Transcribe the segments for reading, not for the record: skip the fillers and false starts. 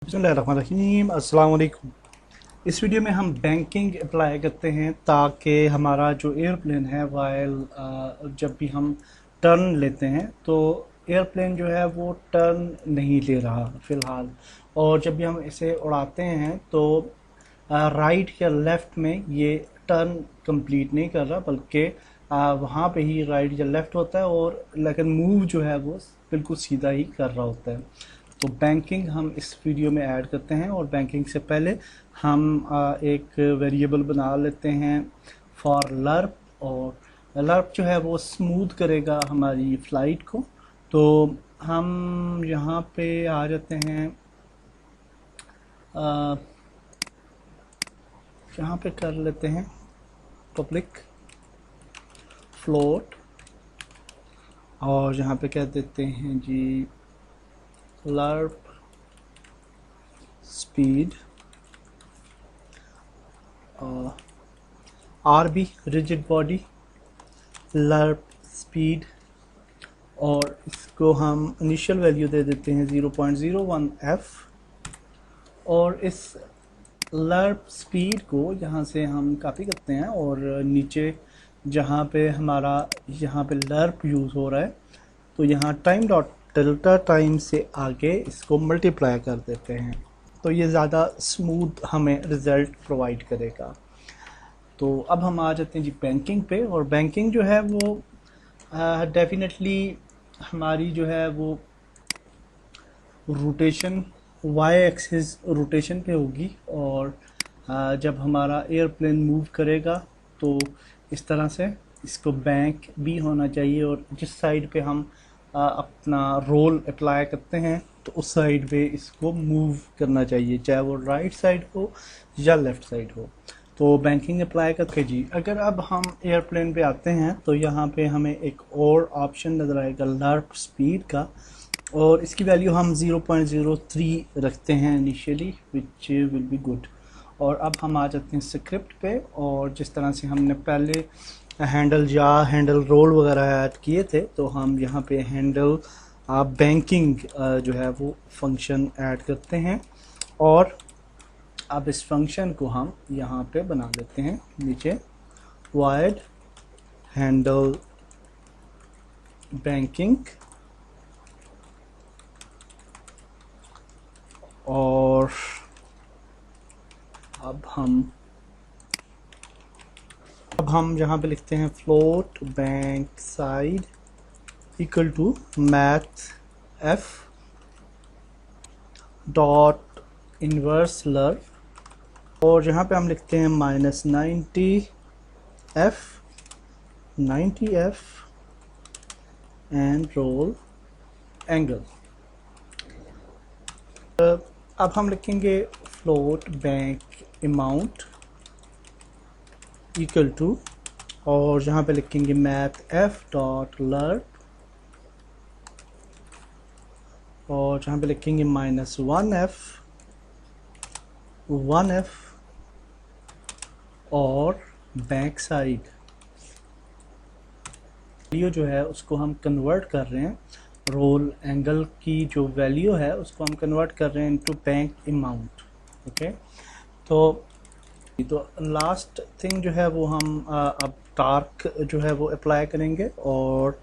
बिस्मिल्लाहिर्रहमानिर्रहीम, अस्सलाम वालेकुम। इस वीडियो में हम बैंकिंग अप्लाई करते हैं ताकि हमारा जो एयरप्लेन है जब भी हम टर्न लेते हैं तो एयरप्लेन जो है वो टर्न नहीं ले रहा फ़िलहाल। और जब भी हम इसे उड़ाते हैं तो राइट या लेफ़्ट में ये टर्न कंप्लीट नहीं कर रहा, बल्कि वहाँ पे ही राइट या लेफ़्ट होता है, और लेकिन मूव जो है वो बिल्कुल सीधा ही कर रहा होता है। तो बैंकिंग हम इस वीडियो में ऐड करते हैं, और बैंकिंग से पहले हम एक वेरिएबल बना लेते हैं फॉर लर्प। और लर्प जो है वो स्मूथ करेगा हमारी फ़्लाइट को। तो हम यहाँ पे आ जाते हैं, यहाँ पे कर लेते हैं पब्लिक फ्लोट, और यहाँ पे कह देते हैं जी lerp speed RB rigid body lerp speed, और इसको हम इनिशियल वैल्यू दे देते हैं 0.01 F। और इस लर्प स्पीड को यहाँ से हम कॉपी करते हैं, और नीचे जहाँ पे हमारा यहाँ पे लर्प यूज़ हो रहा है तो यहाँ टाइम डॉट डेल्टा टाइम से आगे इसको मल्टीप्लाई कर देते हैं, तो ये ज़्यादा स्मूथ हमें रिज़ल्ट प्रोवाइड करेगा। तो अब हम आ जाते हैं जी बैंकिंग पे। और बैंकिंग जो है वो डेफिनेटली हमारी जो है वो रोटेशन वाई एक्सिस रोटेशन पे होगी, और जब हमारा एयरप्लेन मूव करेगा तो इस तरह से इसको बैंक भी होना चाहिए, और जिस साइड पे हम अपना रोल अप्लाई करते हैं तो उस साइड पे इसको मूव करना चाहिए, चाहे वो राइट साइड हो या लेफ़्ट साइड हो। तो बैंकिंग अप्लाई करके जी अगर अब हम एयरप्लेन पे आते हैं तो यहाँ पे हमें एक और ऑप्शन नज़र आएगा लर्प स्पीड का, और इसकी वैल्यू हम 0.03 रखते हैं initially, which will be good. और अब हम आ जाते हैं स्क्रिप्ट पे, और जिस तरह से हमने पहले हैंडल रोल वगैरह ऐड किए थे, तो हम यहाँ पे हैंडल बैंकिंग जो है वो फंक्शन ऐड करते हैं। और अब इस फंक्शन को हम यहाँ पे बना देते हैं नीचे वाइड हैंडल बैंकिंग, और अब हम यहाँ पे लिखते हैं float bank side equal to math F dot inverse lerp, और यहाँ पे हम लिखते हैं -90 F एंड रोल एंगल। अब हम लिखेंगे float bank amount equal to, और यहाँ पे लिखेंगे मैथ एफ डॉट लर्प, और जहाँ पे लिखेंगे -1 F और बैक साइड वैल्यू जो है उसको हम कन्वर्ट कर रहे हैं, रोल एंगल की जो वैल्यू है उसको हम कन्वर्ट कर रहे हैं इनटू बैंक अमाउंट। ओके, तो लास्ट थिंग जो है वो हम अब टॉर्क जो है वो अप्लाई करेंगे, और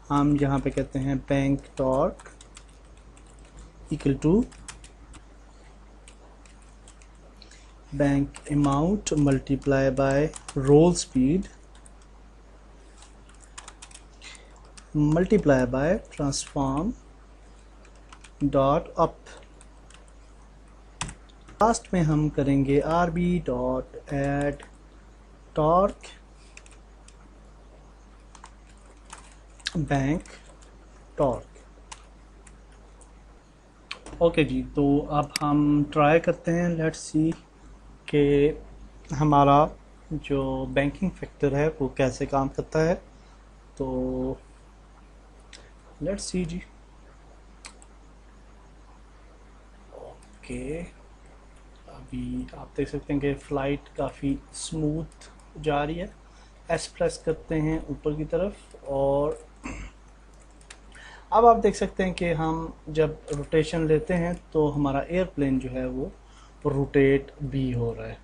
हम यहाँ पे कहते हैं bank torque equal to bank amount multiply by roll speed multiply by transform dot up. Last में हम करेंगे RB dot add torque bank torque. Okay जी, तो अब हम ट्राई करते हैं, लेट्स सी कि हमारा जो बैंकिंग फैक्टर है वो कैसे काम करता है। तो लेट्स सी जी। ओके, अभी आप देख सकते हैं कि फ़्लाइट काफ़ी स्मूथ जा रही है। S प्रेस करते हैं ऊपर की तरफ, और अब आप देख सकते हैं कि हम जब रोटेशन लेते हैं तो हमारा एयरप्लेन जो है वो रोटेट भी हो रहा है।